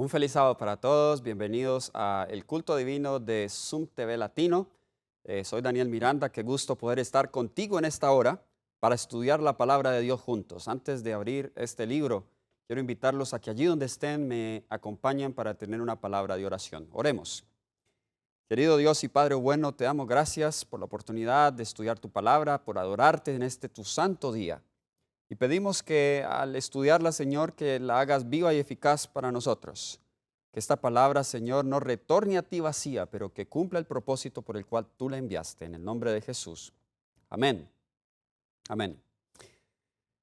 Un feliz sábado para todos, bienvenidos a el culto divino de Zoom TV Latino. Soy Daniel Miranda, qué gusto poder estar contigo en esta hora para estudiar la palabra de Dios juntos. Antes de abrir este libro, quiero invitarlos a que allí donde estén me acompañen para tener una palabra de oración. Oremos. Querido Dios y Padre bueno, te damos gracias por la oportunidad de estudiar tu palabra, por adorarte en este tu santo día. Y pedimos que al estudiarla, Señor, que la hagas viva y eficaz para nosotros. Que esta palabra, Señor, no retorne a ti vacía, pero que cumpla el propósito por el cual tú la enviaste. En el nombre de Jesús. Amén. Amén.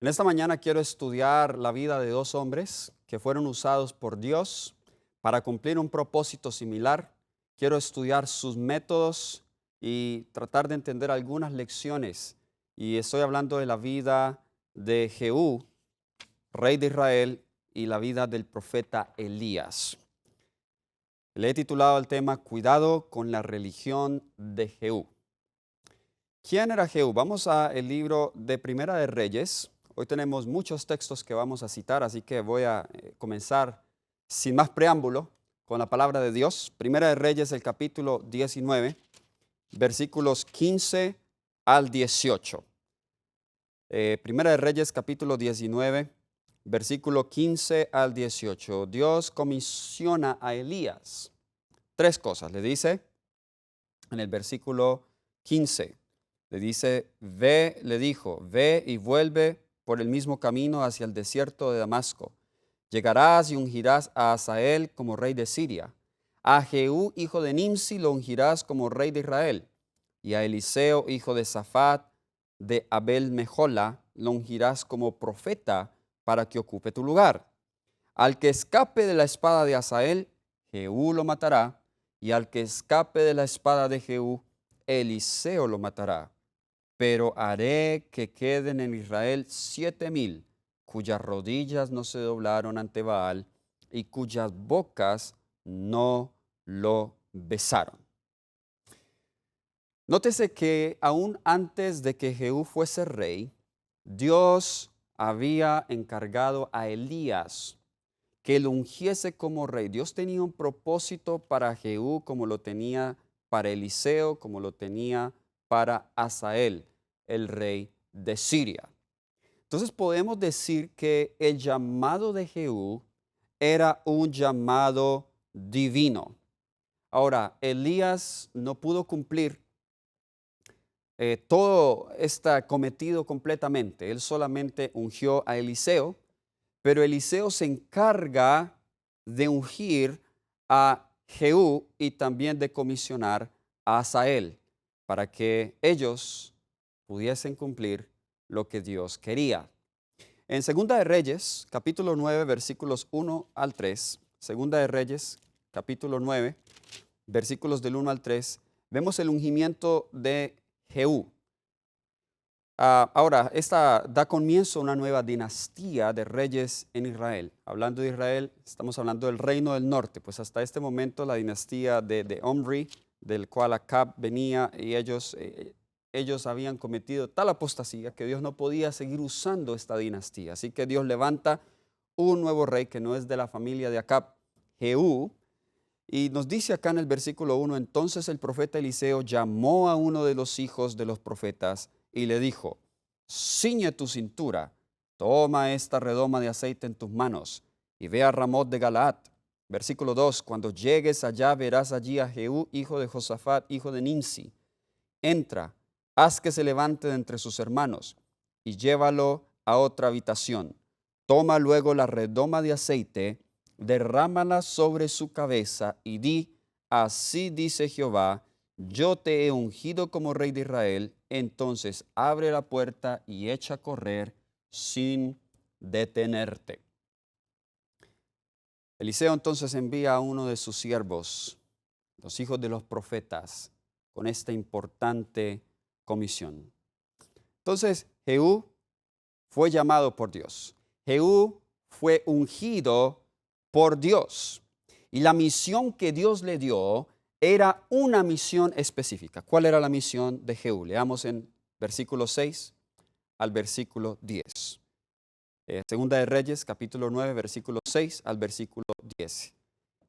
En esta mañana quiero estudiar la vida de dos hombres que fueron usados por Dios para cumplir un propósito similar. Quiero estudiar sus métodos y tratar de entender algunas lecciones. Y estoy hablando de la vida de Jehú, rey de Israel, y la vida del profeta Elías. Le he titulado el tema Cuidado con la religión de Jehú. ¿Quién era Jehú? Vamos al libro de Primera de Reyes. Hoy tenemos muchos textos que vamos a citar, así que voy a comenzar sin más preámbulo con la palabra de Dios. Primera de Reyes, el capítulo 19, versículos 15 al 18. Primera de Reyes, capítulo 19, versículo 15 al 18. Dios comisiona a Elías tres cosas. Le dice en el versículo 15, le dijo, ve y vuelve por el mismo camino hacia el desierto de Damasco. Llegarás y ungirás a Hazael como rey de Siria. A Jehú, hijo de Nimsi, lo ungirás como rey de Israel. Y a Eliseo, hijo de Safat, de Abel Mejola, lo ungirás como profeta para que ocupe tu lugar. Al que escape de la espada de Hazael, Jehú lo matará, y al que escape de la espada de Jehú, Eliseo lo matará. Pero haré que queden en Israel 7,000, cuyas rodillas no se doblaron ante Baal, y cuyas bocas no lo besaron. Nótese que aún antes de que Jehú fuese rey, Dios había encargado a Elías que lo ungiese como rey. Dios tenía un propósito para Jehú como lo tenía para Eliseo, como lo tenía para Hazael, el rey de Siria. Entonces podemos decir que el llamado de Jehú era un llamado divino. Ahora, Elías no pudo cumplir todo este cometido completamente. Él solamente ungió a Eliseo, pero Eliseo se encarga de ungir a Jehú y también de comisionar a Hazael para que ellos pudiesen cumplir lo que Dios quería. En Segunda de Reyes, capítulo 9, versículos 1 al 3, Segunda de Reyes, capítulo 9, versículos del 1 al 3, vemos el ungimiento de Jehú. Ahora, esta da comienzo a una nueva dinastía de reyes en Israel. Hablando de Israel, estamos hablando del reino del norte, pues hasta este momento la dinastía de Omri, del cual Acab venía, y ellos habían cometido tal apostasía que Dios no podía seguir usando esta dinastía. Así que Dios levanta un nuevo rey que no es de la familia de Acab, Jehú, y nos dice acá en el versículo 1, entonces el profeta Eliseo llamó a uno de los hijos de los profetas y le dijo, ciñe tu cintura, toma esta redoma de aceite en tus manos y ve a Ramot de Galaad. Versículo 2, cuando llegues allá verás allí a Jehú, hijo de Josafat, hijo de Nimsi. Entra, haz que se levante de entre sus hermanos y llévalo a otra habitación. Toma luego la redoma de aceite, derrámala sobre su cabeza y di, así dice Jehová, yo te he ungido como rey de Israel, entonces abre la puerta y echa a correr sin detenerte. Eliseo entonces envía a uno de sus siervos, los hijos de los profetas, con esta importante comisión. Entonces Jehú fue llamado por Dios. Jehú fue ungido por Dios. Y la misión que Dios le dio era una misión específica. ¿Cuál era la misión de Jehú? Leamos en versículo 6 al versículo 10. Segunda de Reyes, capítulo 9, versículo 6 al versículo 10.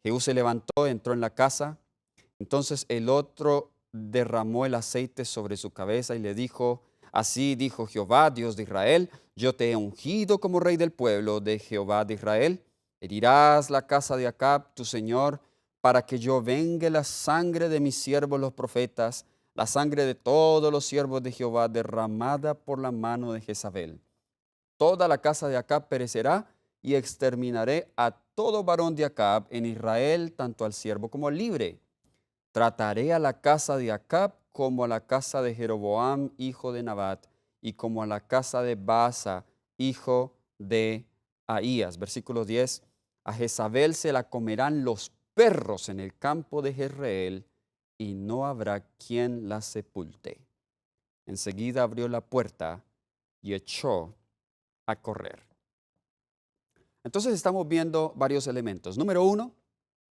Jehú se levantó, entró en la casa. Entonces el otro derramó el aceite sobre su cabeza y le dijo, así dijo Jehová, Dios de Israel, yo te he ungido como rey del pueblo de Jehová de Israel. Herirás la casa de Acab, tu señor, para que yo vengue la sangre de mis siervos los profetas, la sangre de todos los siervos de Jehová derramada por la mano de Jezabel. Toda la casa de Acab perecerá y exterminaré a todo varón de Acab en Israel, tanto al siervo como al libre. Trataré a la casa de Acab como a la casa de Jeroboam, hijo de Nabat, y como a la casa de Baasa, hijo de Ahías. Versículo 10. A Jezabel se la comerán los perros en el campo de Jezreel, y no habrá quien la sepulte. Enseguida abrió la puerta y echó a correr. Entonces estamos viendo varios elementos. Número 1,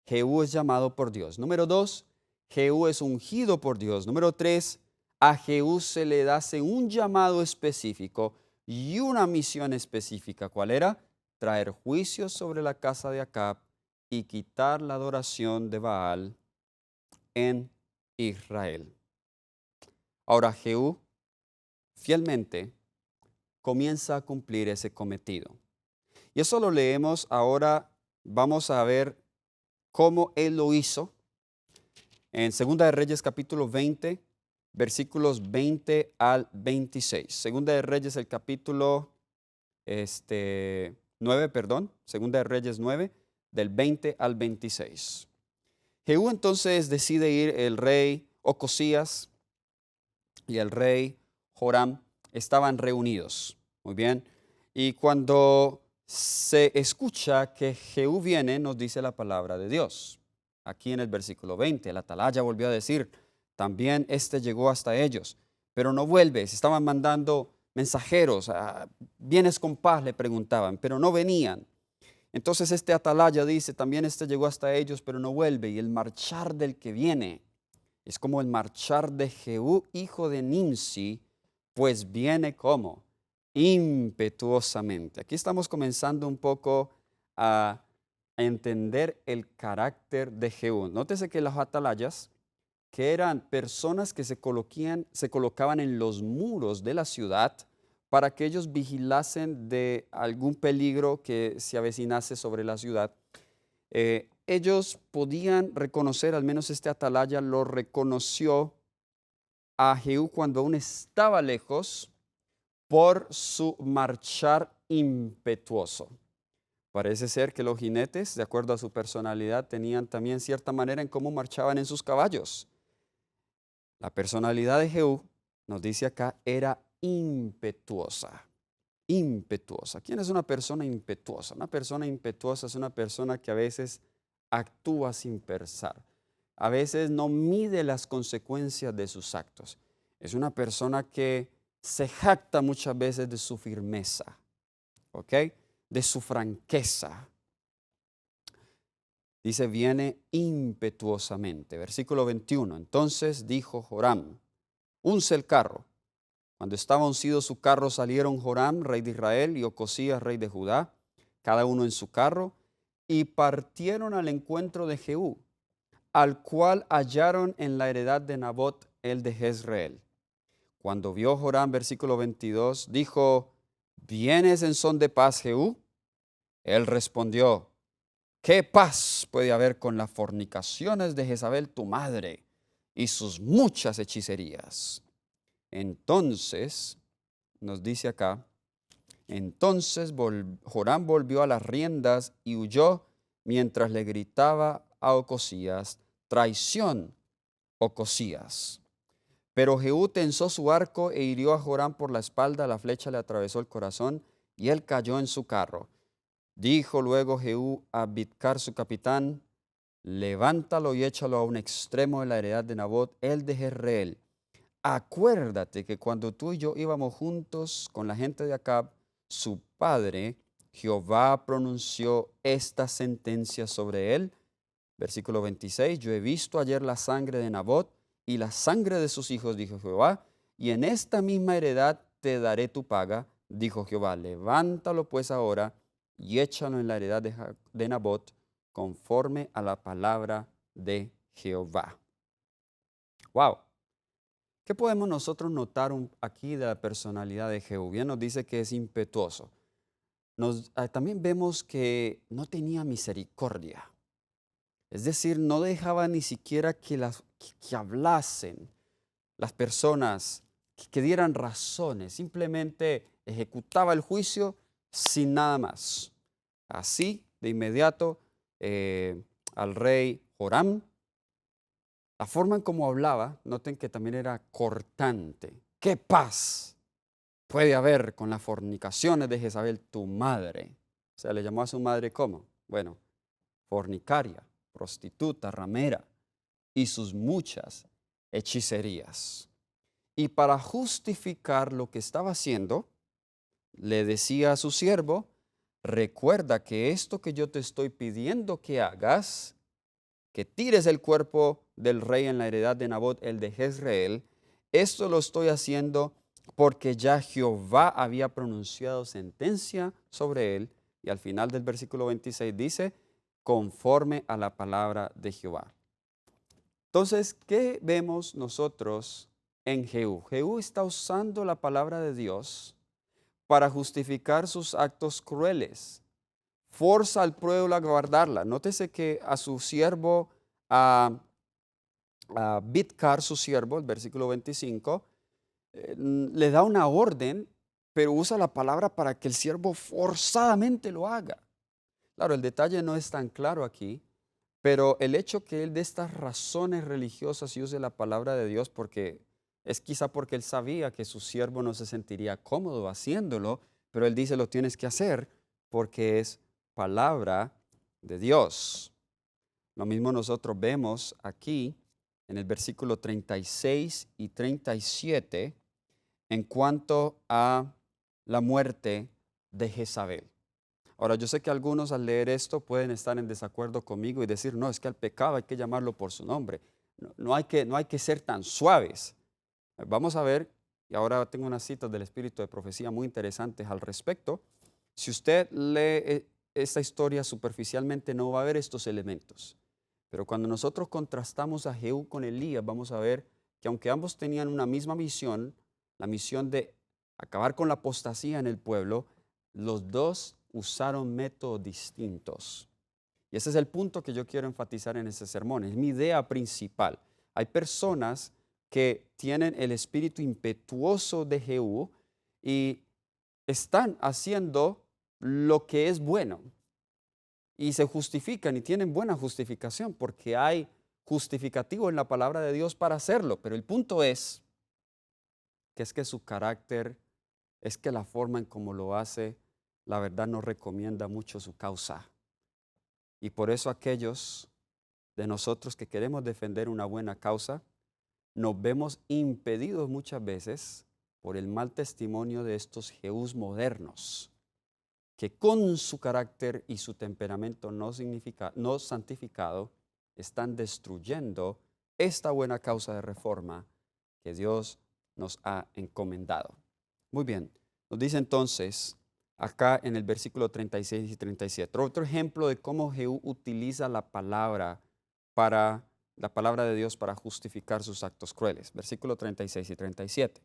Jehú es llamado por Dios. Número 2, Jehú es ungido por Dios. Número 3, a Jehú se le hace un llamado específico y una misión específica. ¿Cuál era? Traer juicios sobre la casa de Acab y quitar la adoración de Baal en Israel. Ahora Jehú fielmente comienza a cumplir ese cometido. Y eso lo leemos ahora, vamos a ver cómo él lo hizo en 2 de Reyes capítulo 20, versículos 20 al 26. 2 de Reyes el capítulo 9, perdón, 2 de Reyes 9, del 20 al 26. Jehú entonces decide ir, el rey Ocosías y el rey Joram estaban reunidos. Muy bien. Y cuando se escucha que Jehú viene, nos dice la palabra de Dios. Aquí en el versículo 20, el atalaya volvió a decir, también llegó hasta ellos, pero no vuelve. Se estaban mandando mensajeros, ¿vienes con paz?, le preguntaban, pero no venían. Entonces este atalaya dice, también llegó hasta ellos, pero no vuelve. Y el marchar del que viene es como el marchar de Jehú, hijo de Nimsi, pues viene como impetuosamente. Aquí estamos comenzando un poco a entender el carácter de Jehú. Nótese que los atalayas, que eran personas que se colocaban en los muros de la ciudad para que ellos vigilasen de algún peligro que se avecinase sobre la ciudad. Ellos podían reconocer, al menos este atalaya lo reconoció a Jehú cuando aún estaba lejos por su marchar impetuoso. Parece ser que los jinetes, de acuerdo a su personalidad, tenían también cierta manera en cómo marchaban en sus caballos. La personalidad de Jehú, nos dice acá, era impetuosa. Impetuosa. ¿Quién es una persona impetuosa? Una persona impetuosa es una persona que a veces actúa sin pensar. A veces no mide las consecuencias de sus actos. Es una persona que se jacta muchas veces de su firmeza, ¿ok? De su franqueza. Dice, viene impetuosamente. Versículo 21. Entonces dijo Joram, unce el carro. Cuando estaba uncido su carro, salieron Joram, rey de Israel, y Ocosías, rey de Judá, cada uno en su carro, y partieron al encuentro de Jehú, al cual hallaron en la heredad de Nabot, el de Jezreel. Cuando vio Joram, versículo 22, dijo, ¿vienes en son de paz, Jehú? Él respondió, ¿qué paz puede haber con las fornicaciones de Jezabel tu madre y sus muchas hechicerías? Entonces, nos dice acá, entonces Joram volvió a las riendas y huyó mientras le gritaba a Ocosías, traición, Ocosías. Pero Jehú tensó su arco e hirió a Joram por la espalda, la flecha le atravesó el corazón y él cayó en su carro. Dijo luego Jehú a Bidkar su capitán, levántalo y échalo a un extremo de la heredad de Nabot, el de Jezreel. Acuérdate que cuando tú y yo íbamos juntos con la gente de Acab, su padre, Jehová pronunció esta sentencia sobre él. Versículo 26, yo he visto ayer la sangre de Nabot y la sangre de sus hijos, dijo Jehová, y en esta misma heredad te daré tu paga, dijo Jehová. Levántalo pues ahora y échalo en la heredad de Nabot, conforme a la palabra de Jehová. ¡Wow! ¿Qué podemos nosotros notar aquí de la personalidad de Jehú? Bien nos dice que es impetuoso. También vemos que no tenía misericordia. Es decir, no dejaba ni siquiera que hablasen las personas, que dieran razones. Simplemente ejecutaba el juicio sin nada más. Así, de inmediato, al rey Joram, la forma en cómo hablaba, noten que también era cortante. ¿Qué paz puede haber con las fornicaciones de Jezabel, tu madre? O sea, le llamó a su madre ¿cómo? Bueno, fornicaria, prostituta, ramera y sus muchas hechicerías. Y para justificar lo que estaba haciendo, le decía a su siervo, recuerda que esto que yo te estoy pidiendo que hagas, que tires el cuerpo del rey en la heredad de Nabot, el de Jezreel, esto lo estoy haciendo porque ya Jehová había pronunciado sentencia sobre él. Y al final del versículo 26 dice, conforme a la palabra de Jehová. Entonces, ¿qué vemos nosotros en Jehú? Jehú está usando la palabra de Dios para justificar sus actos crueles. Forza al pueblo a guardarla. Nótese que a su siervo, a Bidkar, su siervo, el versículo 25, le da una orden, pero usa la palabra para que el siervo forzadamente lo haga. Claro, el detalle no es tan claro aquí, pero el hecho que él dé estas razones religiosas y use la palabra de Dios es quizá porque él sabía que su siervo no se sentiría cómodo haciéndolo, pero él dice lo tienes que hacer porque es palabra de Dios. Lo mismo nosotros vemos aquí en el versículo 36 y 37 en cuanto a la muerte de Jezabel. Ahora, yo sé que algunos al leer esto pueden estar en desacuerdo conmigo y decir, no, es que al pecado hay que llamarlo por su nombre. No hay que ser tan suaves. Vamos a ver, y ahora tengo unas citas del Espíritu de Profecía muy interesantes al respecto. Si usted lee esta historia superficialmente, no va a ver estos elementos. Pero cuando nosotros contrastamos a Jehú con Elías, vamos a ver que aunque ambos tenían una misma misión, la misión de acabar con la apostasía en el pueblo, los dos usaron métodos distintos. Y ese es el punto que yo quiero enfatizar en ese sermón. Es mi idea principal. Hay personas que tienen el espíritu impetuoso de Jehú y están haciendo lo que es bueno. Y se justifican y tienen buena justificación porque hay justificativo en la palabra de Dios para hacerlo. Pero el punto es que su carácter, es que la forma en cómo lo hace, la verdad no recomienda mucho su causa. Y por eso aquellos de nosotros que queremos defender una buena causa, nos vemos impedidos muchas veces por el mal testimonio de estos Jehús modernos, que con su carácter y su temperamento no santificado están destruyendo esta buena causa de reforma que Dios nos ha encomendado. Muy bien, nos dice entonces acá en el versículo 36 y 37, otro ejemplo de cómo Jehú utiliza la palabra de Dios para justificar sus actos crueles. Versículo 36 y 37.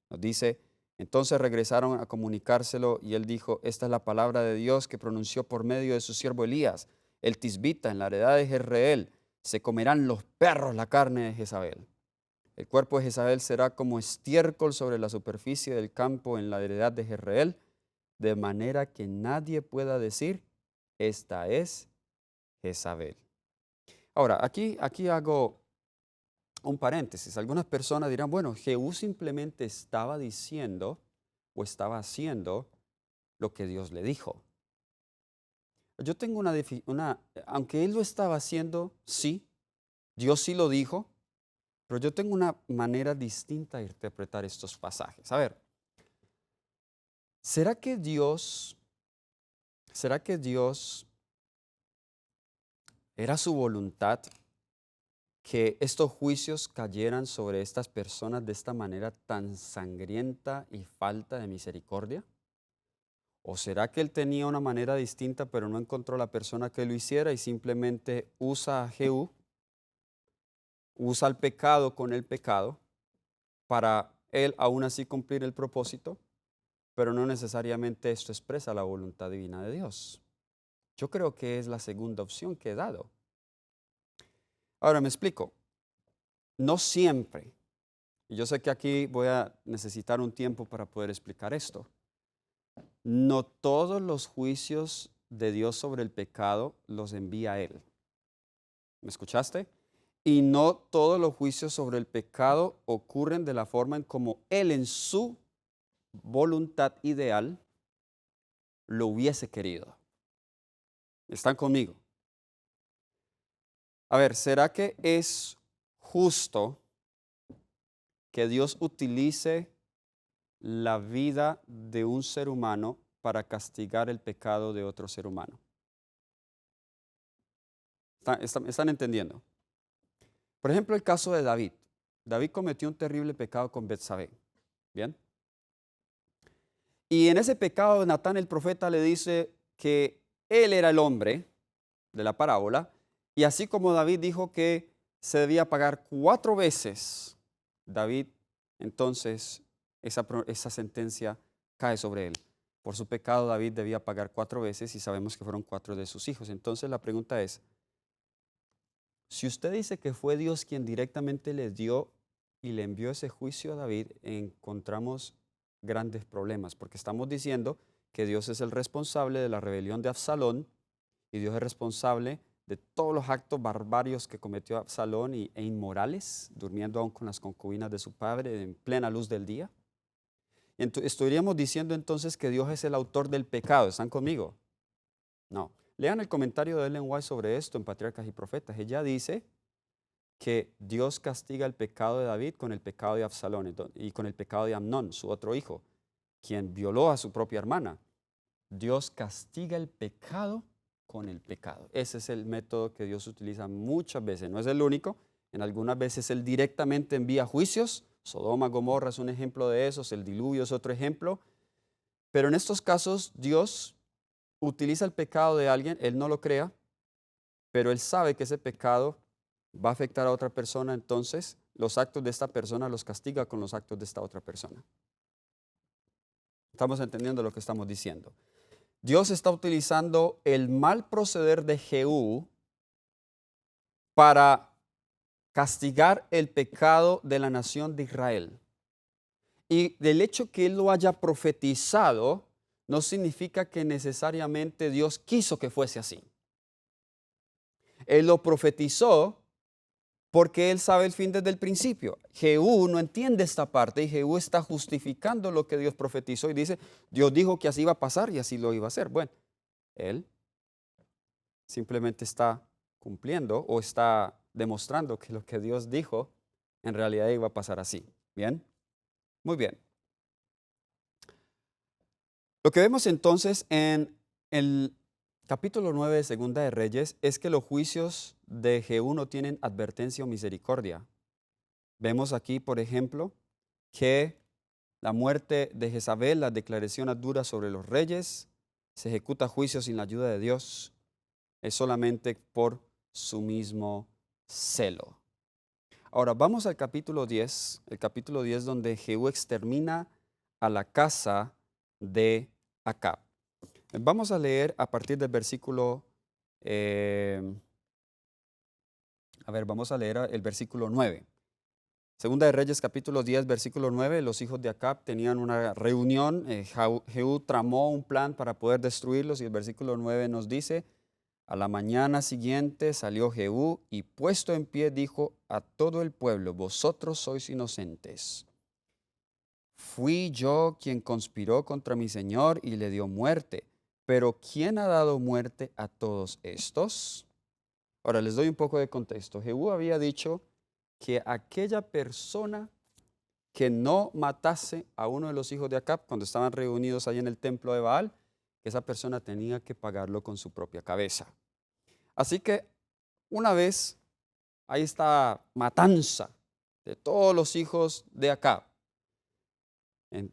Nos dice, entonces regresaron a comunicárselo y él dijo, esta es la palabra de Dios que pronunció por medio de su siervo Elías, el tisbita, en la heredad de Jezreel, se comerán los perros la carne de Jezabel. El cuerpo de Jezabel será como estiércol sobre la superficie del campo en la heredad de Jezreel, de manera que nadie pueda decir, esta es Jezabel. Ahora, aquí hago un paréntesis. Algunas personas dirán, bueno, Jehú simplemente estaba diciendo o estaba haciendo lo que Dios le dijo. Yo tengo aunque él lo estaba haciendo, sí, Dios sí lo dijo, pero yo tengo una manera distinta de interpretar estos pasajes. A ver, ¿será que Dios era su voluntad que estos juicios cayeran sobre estas personas de esta manera tan sangrienta y falta de misericordia? ¿O será que él tenía una manera distinta, pero no encontró la persona que lo hiciera y simplemente usa a Jehú, usa el pecado con el pecado para él aún así cumplir el propósito, pero no necesariamente esto expresa la voluntad divina de Dios? Yo creo que es la segunda opción que he dado. Ahora me explico. No siempre, y yo sé que aquí voy a necesitar un tiempo para poder explicar esto, no todos los juicios de Dios sobre el pecado los envía Él. ¿Me escuchaste? Y no todos los juicios sobre el pecado ocurren de la forma en como Él en su voluntad ideal lo hubiese querido. ¿Están conmigo? A ver, ¿será que es justo que Dios utilice la vida de un ser humano para castigar el pecado de otro ser humano? ¿Están entendiendo? Por ejemplo, el caso de David. David cometió un terrible pecado con Betsabé. ¿Bien? Y en ese pecado, Natán el profeta le dice que él era el hombre de la parábola, y así como David dijo que se debía pagar 4 veces, David, entonces, esa sentencia cae sobre él. Por su pecado, David debía pagar 4 veces y sabemos que fueron 4 de sus hijos. Entonces la pregunta es, si usted dice que fue Dios quien directamente le dio y le envió ese juicio a David, encontramos grandes problemas, porque estamos diciendo que Dios es el responsable de la rebelión de Absalón y Dios es responsable de todos los actos barbarios que cometió Absalón e inmorales, durmiendo aún con las concubinas de su padre en plena luz del día. Estaríamos diciendo entonces que Dios es el autor del pecado. ¿Están conmigo? No. Lean el comentario de Ellen White sobre esto en Patriarcas y Profetas. Ella dice que Dios castiga el pecado de David con el pecado de Absalón y con el pecado de Amnón, su otro hijo, quien violó a su propia hermana. Dios castiga el pecado con el pecado. Ese es el método que Dios utiliza muchas veces. No es el único. En algunas veces Él directamente envía juicios. Sodoma, Gomorra es un ejemplo de esos. El diluvio es otro ejemplo. Pero en estos casos Dios utiliza el pecado de alguien. Él no lo crea, pero Él sabe que ese pecado va a afectar a otra persona. Entonces los actos de esta persona los castiga con los actos de esta otra persona. ¿Estamos entendiendo lo que estamos diciendo? Dios está utilizando el mal proceder de Jehú para castigar el pecado de la nación de Israel. Y del hecho que él lo haya profetizado, no significa que necesariamente Dios quiso que fuese así. Él lo profetizó porque él sabe el fin desde el principio. Jehú no entiende esta parte y Jehú está justificando lo que Dios profetizó y dice, Dios dijo que así iba a pasar y así lo iba a hacer. Bueno, él simplemente está cumpliendo o está demostrando que lo que Dios dijo en realidad iba a pasar así. ¿Bien? Muy bien. Lo que vemos entonces en el capítulo 9 de Segunda de Reyes es que los juicios de Jehú no tienen advertencia o misericordia. Vemos aquí, por ejemplo, que la muerte de Jezabel, las declaraciones duras sobre los reyes, se ejecuta juicio sin la ayuda de Dios, es solamente por su mismo celo. Ahora vamos al capítulo 10, el capítulo 10 donde Jehú extermina a la casa de Acab. Vamos a leer a partir del versículo, vamos a leer el versículo 9. Segunda de Reyes, capítulo 10, versículo 9, los hijos de Acab tenían una reunión, Jehú tramó un plan para poder destruirlos y el versículo 9 nos dice, a la mañana siguiente salió Jehú y puesto en pie dijo a todo el pueblo, vosotros sois inocentes. Fui yo quien conspiró contra mi señor y le dio muerte, pero ¿quién ha dado muerte a todos estos? Ahora les doy un poco de contexto. Jehú había dicho que aquella persona que no matase a uno de los hijos de Acab cuando estaban reunidos ahí en el templo de Baal, que esa persona tenía que pagarlo con su propia cabeza. Así que una vez hay esta matanza de todos los hijos de Acab,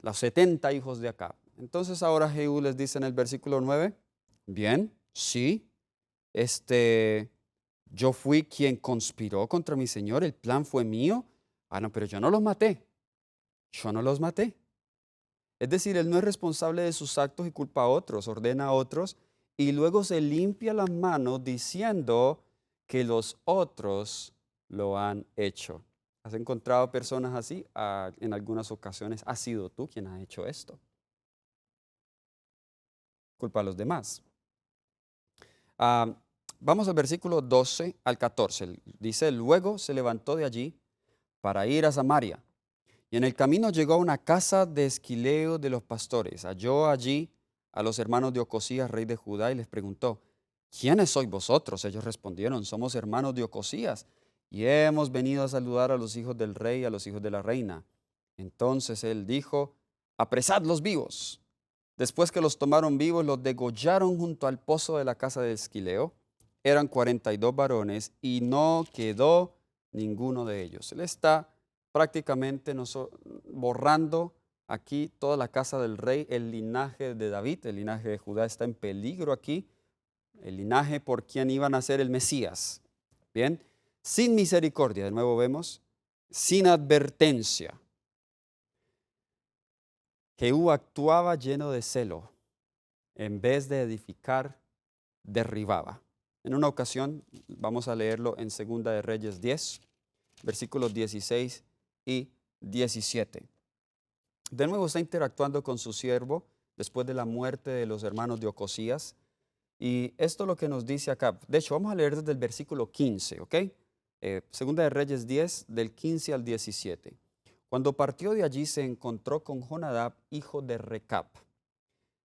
los 70 hijos de Acab. Entonces ahora Jehú les dice en el versículo 9, bien, sí, yo fui quien conspiró contra mi señor, el plan fue mío. Ah, no, pero yo no los maté, yo no los maté. Es decir, él no es responsable de sus actos y culpa a otros, ordena a otros y luego se limpia las manos diciendo que los otros lo han hecho. ¿Has encontrado personas así? En algunas ocasiones, ¿has sido tú quien ha hecho esto? Culpa a los demás. Ah, vamos al versículo 12 al 14. Dice, luego se levantó de allí para ir a Samaria. Y en el camino llegó a una casa de Esquileo de los pastores. Halló allí a los hermanos de Ocosías, rey de Judá, y les preguntó, ¿quiénes sois vosotros? Ellos respondieron, somos hermanos de Ocosías, y hemos venido a saludar a los hijos del rey y a los hijos de la reina. Entonces él dijo, apresadlos vivos. Después que los tomaron vivos, los degollaron junto al pozo de la casa de Esquileo. Eran 42 varones y no quedó ninguno de ellos. Él está prácticamente borrando aquí toda la casa del rey, el linaje de David, el linaje de Judá está en peligro aquí, el linaje por quien iban a ser el Mesías. Bien, sin misericordia, de nuevo vemos, sin advertencia. Jehú actuaba lleno de celo. En vez de edificar, derribaba. En una ocasión, vamos a leerlo en Segunda de Reyes 10, versículos 16 y 17. De nuevo está interactuando con su siervo después de la muerte de los hermanos de Ocosías. Y esto es lo que nos dice acá. De hecho, vamos a leer desde el versículo 15, ¿ok? Segunda de Reyes 10, del 15 al 17. Cuando partió de allí se encontró con Jonadab, hijo de Recab.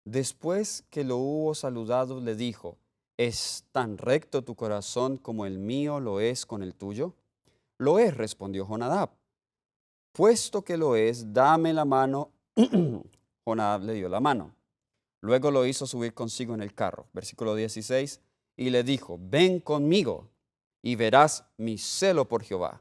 Después que lo hubo saludado, le dijo, ¿es tan recto tu corazón como el mío lo es con el tuyo? Lo es, respondió Jonadab. Puesto que lo es, dame la mano. Jonadab le dio la mano. Luego lo hizo subir consigo en el carro. Versículo 16. Y le dijo, ven conmigo y verás mi celo por Jehová.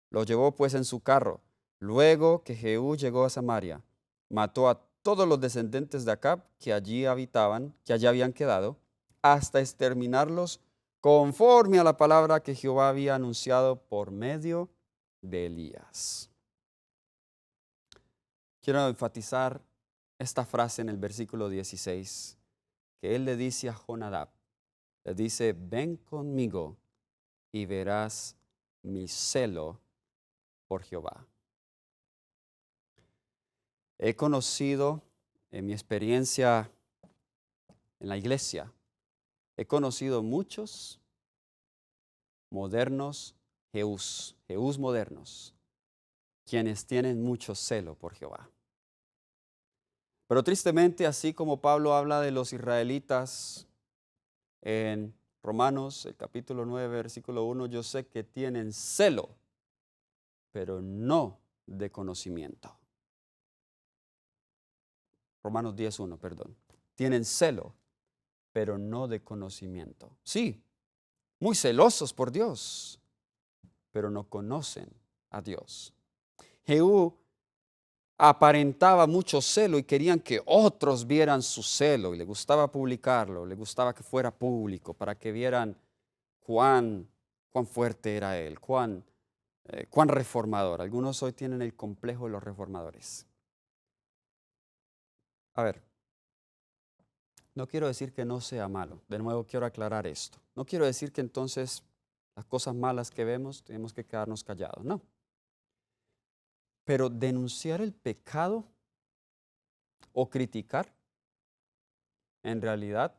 Lo llevó pues en su carro. Luego que Jehú llegó a Samaria, mató a todos los descendientes de Acab que allí habitaban, que allí habían quedado, hasta exterminarlos conforme a la palabra que Jehová había anunciado por medio de Elías. Quiero enfatizar esta frase en el versículo 16, que él le dice a Jonadab, le dice, ven conmigo y verás mi celo por Jehová. He conocido en mi experiencia en la iglesia, he conocido muchos modernos Jehús modernos, quienes tienen mucho celo por Jehová. Pero tristemente, así como Pablo habla de los israelitas en Romanos, el capítulo 9, versículo 1, yo sé que tienen celo, pero no de conocimiento. Romanos 10:1, perdón. Tienen celo, pero no de conocimiento. Sí, muy celosos por Dios, pero no conocen a Dios. Jehú aparentaba mucho celo y querían que otros vieran su celo y le gustaba publicarlo, le gustaba que fuera público para que vieran cuán fuerte era él, cuán reformador. Algunos hoy tienen el complejo de los reformadores. A ver, no quiero decir que no sea malo. De nuevo quiero aclarar esto. No quiero decir que entonces las cosas malas que vemos tenemos que quedarnos callados. No. Pero denunciar el pecado o criticar, en realidad,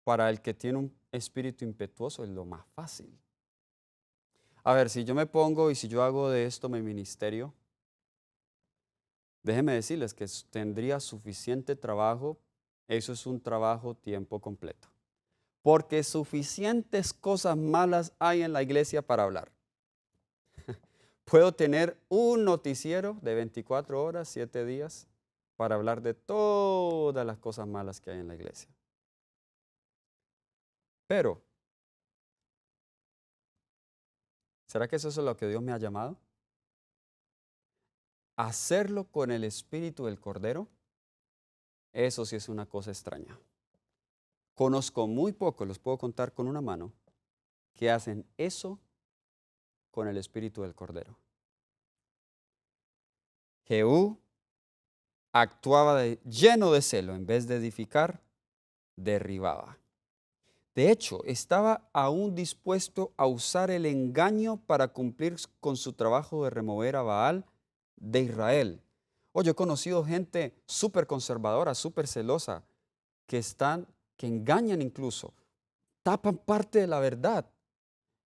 para el que tiene un espíritu impetuoso es lo más fácil. A ver, si yo me pongo y si yo hago de esto mi ministerio, déjenme decirles que tendría suficiente trabajo. Eso es un trabajo tiempo completo. Porque suficientes cosas malas hay en la iglesia para hablar. Puedo tener un noticiero de 24 horas, 7 días, para hablar de todas las cosas malas que hay en la iglesia. Pero, ¿será que eso es lo que Dios me ha llamado? ¿Hacerlo con el espíritu del Cordero? Eso sí es una cosa extraña. Conozco muy pocos, los puedo contar con una mano, que hacen eso con el espíritu del Cordero. Jehú actuaba lleno de celo, en vez de edificar, derribaba. De hecho, estaba aún dispuesto a usar el engaño para cumplir con su trabajo de remover a Baal de Israel. Yo he conocido gente súper conservadora, súper celosa, que engañan incluso, tapan parte de la verdad.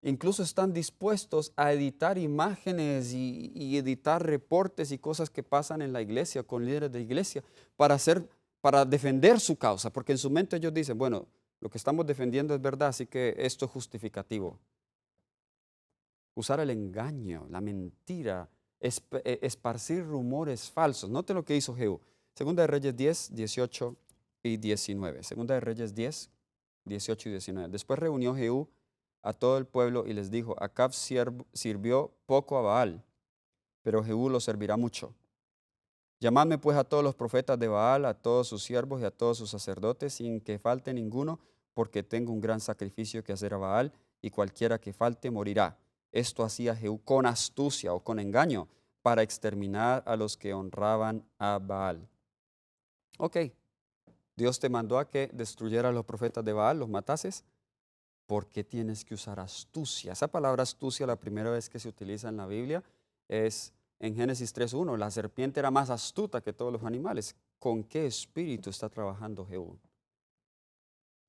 Incluso están dispuestos a editar imágenes y editar reportes y cosas que pasan en la iglesia, con líderes de iglesia, para defender su causa, porque en su mente ellos dicen, bueno, lo que estamos defendiendo es verdad, así que esto es justificativo. Usar el engaño, la mentira, esparcir rumores falsos. Note lo que hizo Jehú. Segunda de Reyes 10, 18 y 19. Segunda de Reyes 10, 18 y 19. Después reunió Jehú a todo el pueblo y les dijo, Acab sirvió poco a Baal, pero Jehú lo servirá mucho. Llamadme pues a todos los profetas de Baal, a todos sus siervos y a todos sus sacerdotes, sin que falte ninguno, porque tengo un gran sacrificio que hacer a Baal, y cualquiera que falte morirá. Esto hacía Jehú con astucia o con engaño, para exterminar a los que honraban a Baal. Ok, Dios te mandó a que destruyeras a los profetas de Baal, los matases. ¿Por qué tienes que usar astucia? Esa palabra astucia, la primera vez que se utiliza en la Biblia es en Génesis 3:1. La serpiente era más astuta que todos los animales. ¿Con qué espíritu está trabajando Jehú?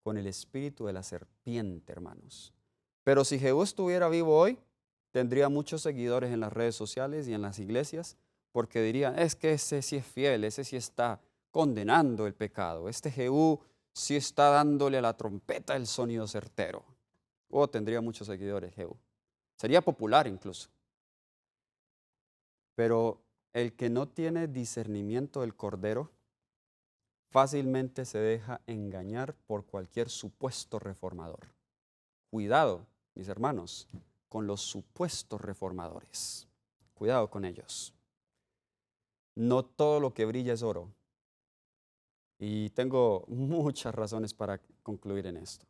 Con el espíritu de la serpiente, hermanos. Pero si Jehú estuviera vivo hoy, tendría muchos seguidores en las redes sociales y en las iglesias, porque dirían, es que ese sí es fiel, ese sí está condenando el pecado. Este Jehú sí está dándole a la trompeta el sonido certero. Tendría muchos seguidores Jehú. Sería popular incluso. Pero el que no tiene discernimiento del Cordero fácilmente se deja engañar por cualquier supuesto reformador. Cuidado, mis hermanos, con los supuestos reformadores. Cuidado con ellos. No todo lo que brilla es oro. Y tengo muchas razones para concluir en esto.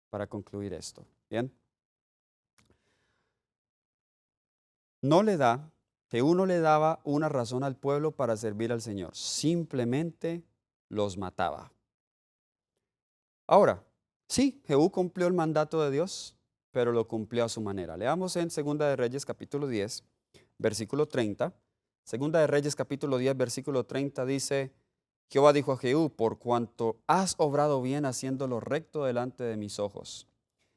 Para concluir esto. ¿Bien? Jehú no le daba una razón al pueblo para servir al Señor. Simplemente los mataba. Ahora, sí, Jehú cumplió el mandato de Dios, pero lo cumplió a su manera. Leamos en Segunda de Reyes capítulo 10, versículo 30. Segunda de Reyes capítulo 10, versículo 30 dice, Jehová dijo a Jehú, por cuanto has obrado bien haciendo lo recto delante de mis ojos,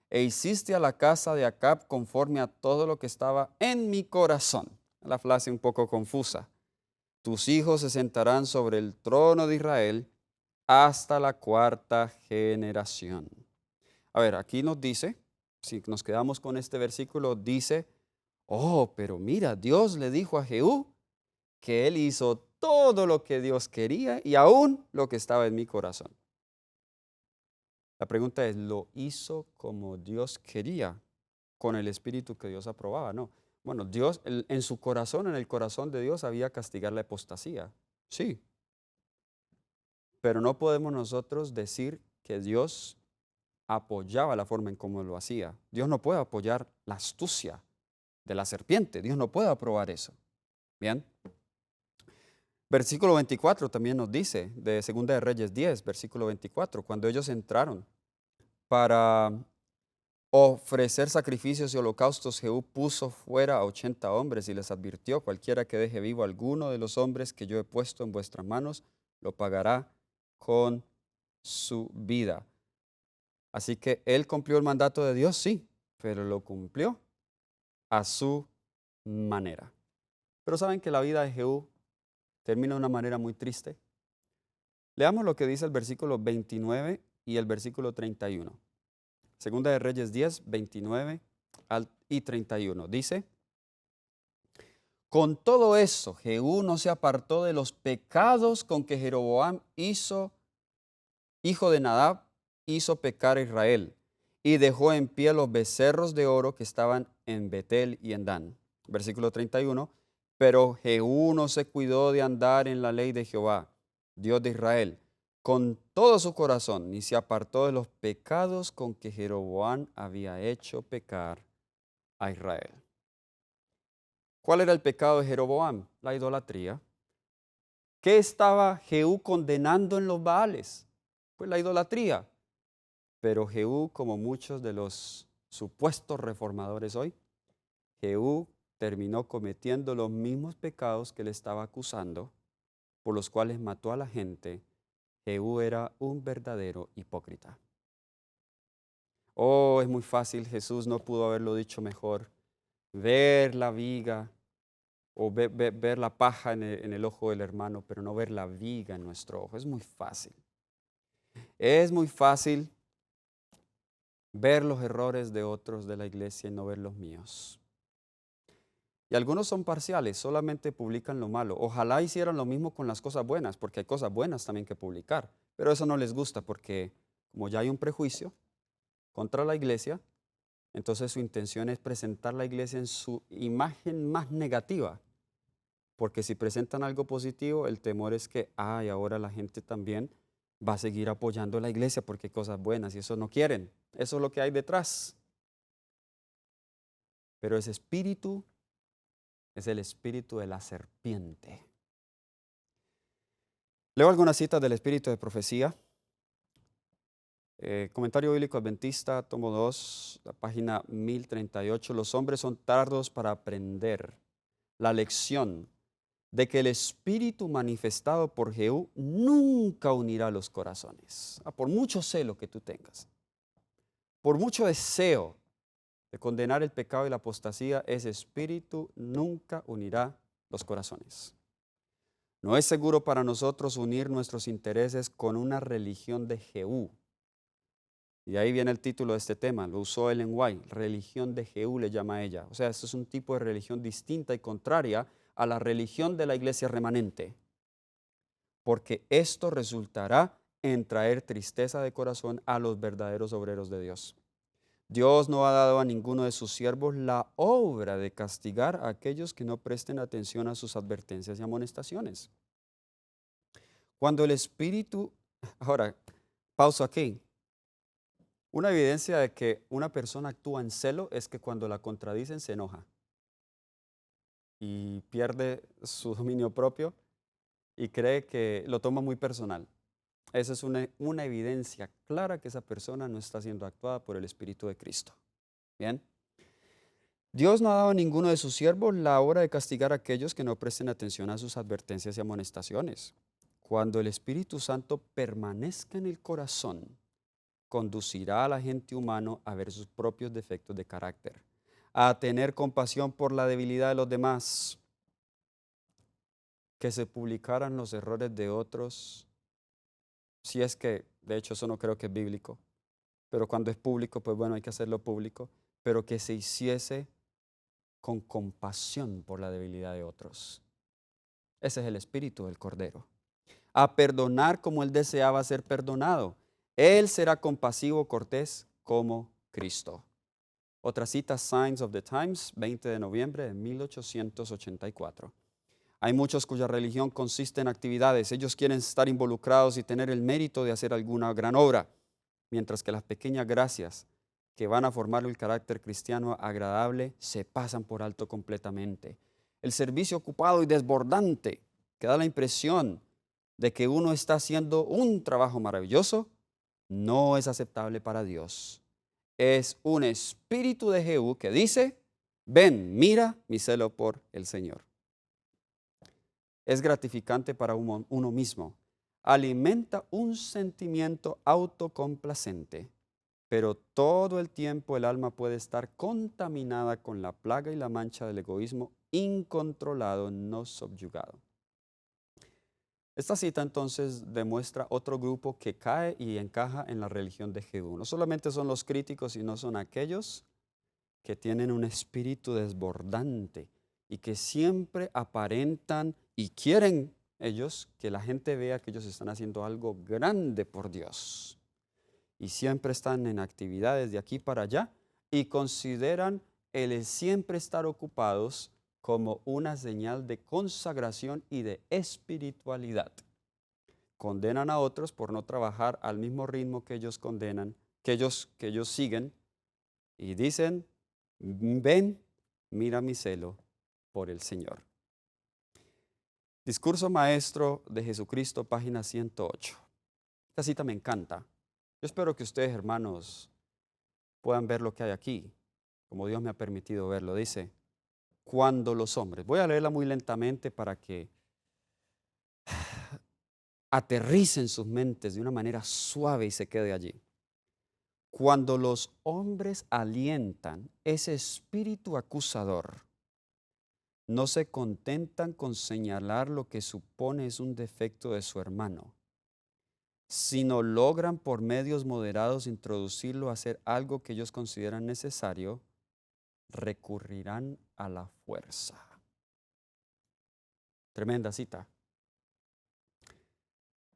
e hiciste a la casa de Acab conforme a todo lo que estaba en mi corazón. La frase un poco confusa. Tus hijos se sentarán sobre el trono de Israel hasta la cuarta generación. A ver, aquí nos dice, si nos quedamos con este versículo, dice, pero mira, Dios le dijo a Jehú que él hizo todo lo que Dios quería y aún lo que estaba en mi corazón. La pregunta es, ¿lo hizo como Dios quería, con el espíritu que Dios aprobaba? No. Bueno, Dios, en su corazón, en el corazón de Dios, había castigar la apostasía. Sí. Pero no podemos nosotros decir que Dios apoyaba la forma en cómo lo hacía. Dios no puede apoyar la astucia de la serpiente. Dios no puede aprobar eso. Bien. Versículo 24 también nos dice, de Segunda de Reyes 10, versículo 24, cuando ellos entraron para ofrecer sacrificios y holocaustos, Jehú puso fuera a 80 hombres y les advirtió, cualquiera que deje vivo a alguno de los hombres que yo he puesto en vuestras manos, lo pagará con su vida. Así que él cumplió el mandato de Dios, sí, pero lo cumplió a su manera. Pero saben que la vida de Jehú termina de una manera muy triste. Leamos lo que dice el versículo 29 y el versículo 31. Segunda de Reyes 10, 29 y 31. Dice, con todo eso, Jehú no se apartó de los pecados con que Jeroboam hijo de Nadab, hizo pecar a Israel, y dejó en pie los becerros de oro que estaban en Betel y en Dan. Versículo 31. Pero Jehú no se cuidó de andar en la ley de Jehová, Dios de Israel, con todo su corazón, ni se apartó de los pecados con que Jeroboam había hecho pecar a Israel. ¿Cuál era el pecado de Jeroboam? La idolatría. ¿Qué estaba Jehú condenando en los Baales? Pues la idolatría. Pero Jehú, como muchos de los supuestos reformadores hoy, Jehú terminó cometiendo los mismos pecados que le estaba acusando, por los cuales mató a la gente. Jehú era un verdadero hipócrita. Oh, es muy fácil, Jesús no pudo haberlo dicho mejor. Ver la viga o ver la paja en el ojo del hermano, pero no ver la viga en nuestro ojo. Es muy fácil. Es muy fácil ver los errores de otros de la iglesia y no ver los míos. Y algunos son parciales, solamente publican lo malo. Ojalá hicieran lo mismo con las cosas buenas, porque hay cosas buenas también que publicar. Pero eso no les gusta porque como ya hay un prejuicio contra la iglesia, entonces su intención es presentar la iglesia en su imagen más negativa. Porque si presentan algo positivo, el temor es que, ahora la gente también va a seguir apoyando la iglesia porque hay cosas buenas y eso no quieren. Eso es lo que hay detrás. Pero ese espíritu es el espíritu de la serpiente. Leo algunas citas del espíritu de profecía. Comentario bíblico adventista, tomo 2, la página 1038. Los hombres son tardos para aprender la lección de que el espíritu manifestado por Jehú nunca unirá los corazones. Por mucho celo que tú tengas, por mucho deseo de condenar el pecado y la apostasía, ese espíritu nunca unirá los corazones. No es seguro para nosotros unir nuestros intereses con una religión de Jehú. Y ahí viene el título de este tema, lo usó Ellen White, religión de Jehú le llama a ella. O sea, esto es un tipo de religión distinta y contraria a la religión de la iglesia remanente. Porque esto resultará en traer tristeza de corazón a los verdaderos obreros de Dios. Dios no ha dado a ninguno de sus siervos la obra de castigar a aquellos que no presten atención a sus advertencias y amonestaciones. Cuando el Espíritu, ahora, pausa aquí. Una evidencia de que una persona actúa en celo es que cuando la contradicen se enoja y pierde su dominio propio y cree que lo toma muy personal. Esa es una evidencia clara que esa persona no está siendo actuada por el Espíritu de Cristo. Bien. Dios no ha dado a ninguno de sus siervos la obra de castigar a aquellos que no presten atención a sus advertencias y amonestaciones. Cuando el Espíritu Santo permanezca en el corazón, conducirá a la gente humana a ver sus propios defectos de carácter, a tener compasión por la debilidad de los demás, que se publicaran los errores de otros, si es que, de hecho eso no creo que es bíblico, pero cuando es público, pues bueno, hay que hacerlo público, pero que se hiciese con compasión por la debilidad de otros. Ese es el espíritu del Cordero. A perdonar como Él deseaba ser perdonado. Él será compasivo, cortés como Cristo. Otra cita, Signs of the Times, 20 de noviembre de 1884. Hay muchos cuya religión consiste en actividades. Ellos quieren estar involucrados y tener el mérito de hacer alguna gran obra, mientras que las pequeñas gracias que van a formar el carácter cristiano agradable se pasan por alto completamente. El servicio ocupado y desbordante, que da la impresión de que uno está haciendo un trabajo maravilloso, no es aceptable para Dios. Es un espíritu de Jehú que dice, ven, mira mi celo por el Señor. Es gratificante para uno mismo. Alimenta un sentimiento autocomplacente, pero todo el tiempo el alma puede estar contaminada con la plaga y la mancha del egoísmo incontrolado, no subyugado. Esta cita entonces demuestra otro grupo que cae y encaja en la religión de Jehú. No solamente son los críticos, sino son aquellos que tienen un espíritu desbordante y que siempre aparentan y quieren ellos que la gente vea que ellos están haciendo algo grande por Dios. Y siempre están en actividades de aquí para allá y consideran el siempre estar ocupados como una señal de consagración y de espiritualidad. condenan a otros por no trabajar al mismo ritmo que ellos condenan, que ellos siguen, y dicen, ven, mira mi celo por el Señor. Discurso Maestro de Jesucristo, página 108. Esta cita me encanta. Yo espero que ustedes, hermanos, puedan ver lo que hay aquí, como Dios me ha permitido verlo. Dice, cuando los hombres, voy a leerla muy lentamente para que aterrice en sus mentes de una manera suave y se quede allí. Cuando los hombres alientan ese espíritu acusador, no se contentan con señalar lo que supone es un defecto de su hermano, sino logran por medios moderados introducirlo a hacer algo que ellos consideran necesario, recurrirán a la fuerza. Tremenda cita.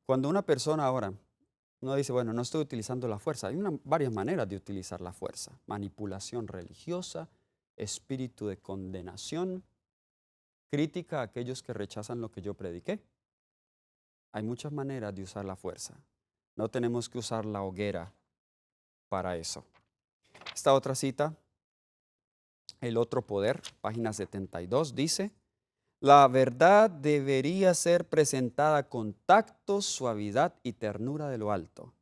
Cuando una persona ahora, uno dice, bueno, no estoy utilizando la fuerza. Hay varias maneras de utilizar la fuerza. Manipulación religiosa, espíritu de condenación, crítica a aquellos que rechazan lo que yo prediqué. Hay muchas maneras de usar la fuerza. No tenemos que usar la hoguera para eso. Esta otra cita, El otro poder, página 72, dice, la verdad debería ser presentada con tacto, suavidad y ternura de lo alto.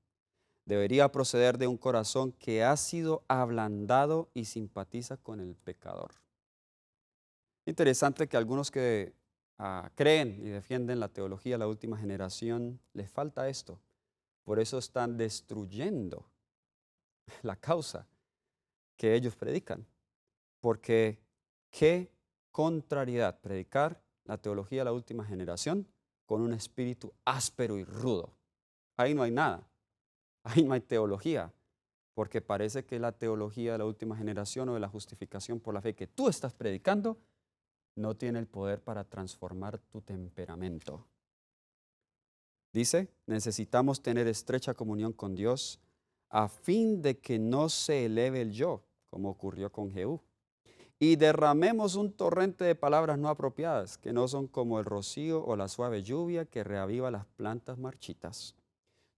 Debería proceder de un corazón que ha sido ablandado y simpatiza con el pecador. Interesante que algunos que creen y defienden la teología de la última generación, les falta esto. Por eso están destruyendo la causa que ellos predican. Porque qué contrariedad predicar la teología de la última generación con un espíritu áspero y rudo. Ahí no hay nada. Ahí no hay teología. Porque parece que la teología de la última generación o de la justificación por la fe que tú estás predicando no tiene el poder para transformar tu temperamento. Dice, necesitamos tener estrecha comunión con Dios a fin de que no se eleve el yo, como ocurrió con Jehú, y derramemos un torrente de palabras no apropiadas, que no son como el rocío o la suave lluvia que reaviva las plantas marchitas.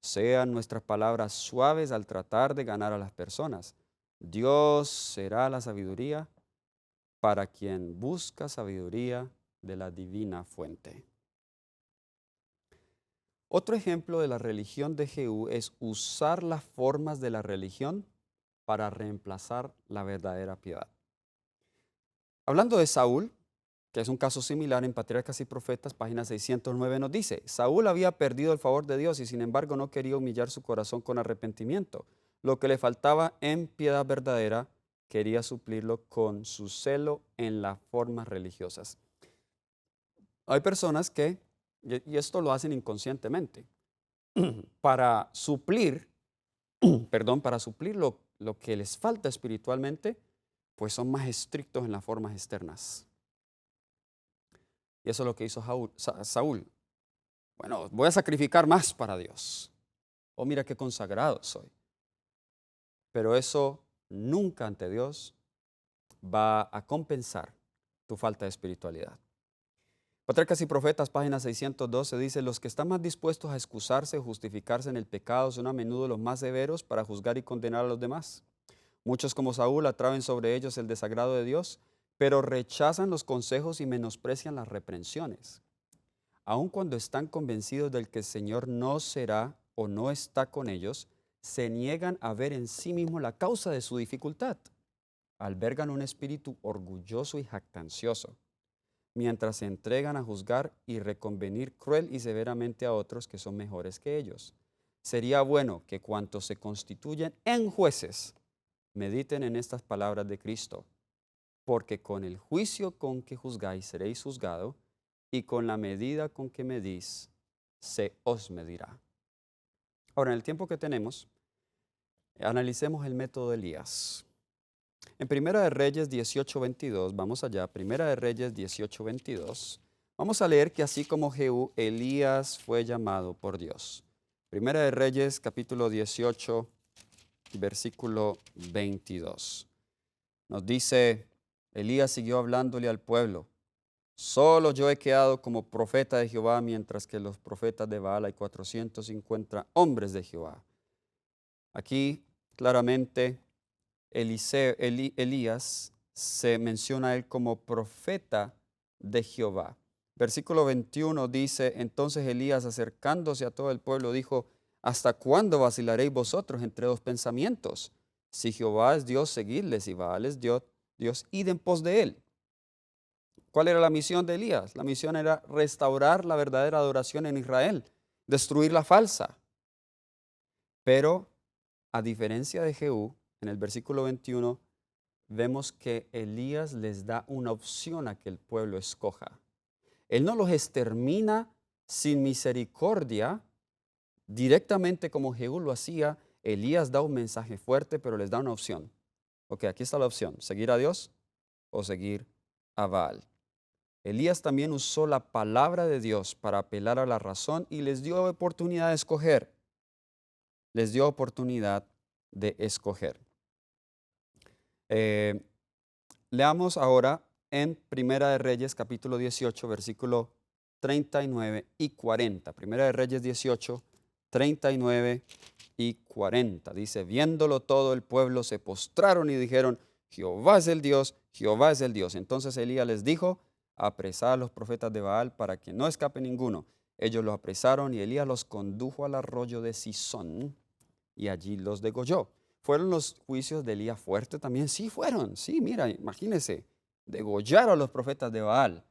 Sean nuestras palabras suaves al tratar de ganar a las personas. Dios será la sabiduría para quien busca sabiduría de la divina fuente. Otro ejemplo de la religión de Jehú es usar las formas de la religión para reemplazar la verdadera piedad. Hablando de Saúl, que es un caso similar en Patriarcas y Profetas, página 609, nos dice, Saúl había perdido el favor de Dios y sin embargo no quería humillar su corazón con arrepentimiento. Lo que le faltaba en piedad verdadera, quería suplirlo con su celo en las formas religiosas. Hay personas que, y esto lo hacen inconscientemente, para suplir, para suplir lo que les falta espiritualmente, pues son más estrictos en las formas externas. Y eso es lo que hizo Saúl. Bueno, voy a sacrificar más para Dios. Oh, mira qué consagrado soy. Pero eso nunca ante Dios va a compensar tu falta de espiritualidad. Patriarcas y Profetas, página 612, dice, los que están más dispuestos a excusarse o justificarse en el pecado son a menudo los más severos para juzgar y condenar a los demás. Muchos como Saúl atraen sobre ellos el desagrado de Dios, pero rechazan los consejos y menosprecian las reprensiones. Aun cuando están convencidos del que el Señor no será o no está con ellos, se niegan a ver en sí mismos la causa de su dificultad. Albergan un espíritu orgulloso y jactancioso, mientras se entregan a juzgar y reconvenir cruel y severamente a otros que son mejores que ellos. Sería bueno que cuantos se constituyen en jueces mediten en estas palabras de Cristo, porque con el juicio con que juzgáis seréis juzgados, y con la medida con que medís se os medirá. Ahora, en el tiempo que tenemos, analicemos el método de Elías. En Primera de Reyes 18:22, vamos allá, Primera de Reyes 18:22, vamos a leer que así como Jehú, Elías fue llamado por Dios. Primera de Reyes, capítulo 18, versículo 22. Nos dice, Elías siguió hablándole al pueblo. Solo yo he quedado como profeta de Jehová, mientras que los profetas de Baal hay 450 hombres de Jehová. Aquí claramente Elías se menciona a él como profeta de Jehová. Versículo 21 dice, entonces Elías, acercándose a todo el pueblo, dijo, ¿hasta cuándo vacilaréis vosotros entre dos pensamientos? Si Jehová es Dios, seguidle; si Baal es Dios, id en pos de él. ¿Cuál era la misión de Elías? La misión era restaurar la verdadera adoración en Israel, destruir la falsa. Pero a diferencia de Jehú, en el versículo 21, vemos que Elías les da una opción a que el pueblo escoja. Él no los extermina sin misericordia, directamente como Jehú lo hacía. Elías da un mensaje fuerte, pero les da una opción. Ok, aquí está la opción: seguir a Dios o seguir a Baal. Elías también usó la palabra de Dios para apelar a la razón y les dio oportunidad de escoger. Les dio oportunidad de escoger. Leamos ahora en Primera de Reyes, capítulo 18, versículo 39 y 40. Primera de Reyes 18, 39 y 40. Dice, viéndolo todo el pueblo se postraron y dijeron, Jehová es el Dios, Jehová es el Dios. Entonces Elías les dijo, apresad a los profetas de Baal para que no escape ninguno. Ellos los apresaron y Elías los condujo al arroyo de Sisón y allí los degolló. ¿Fueron los juicios de Elías fuertes también? Sí, fueron. Sí, mira, imagínense, degollar a los profetas de Baal.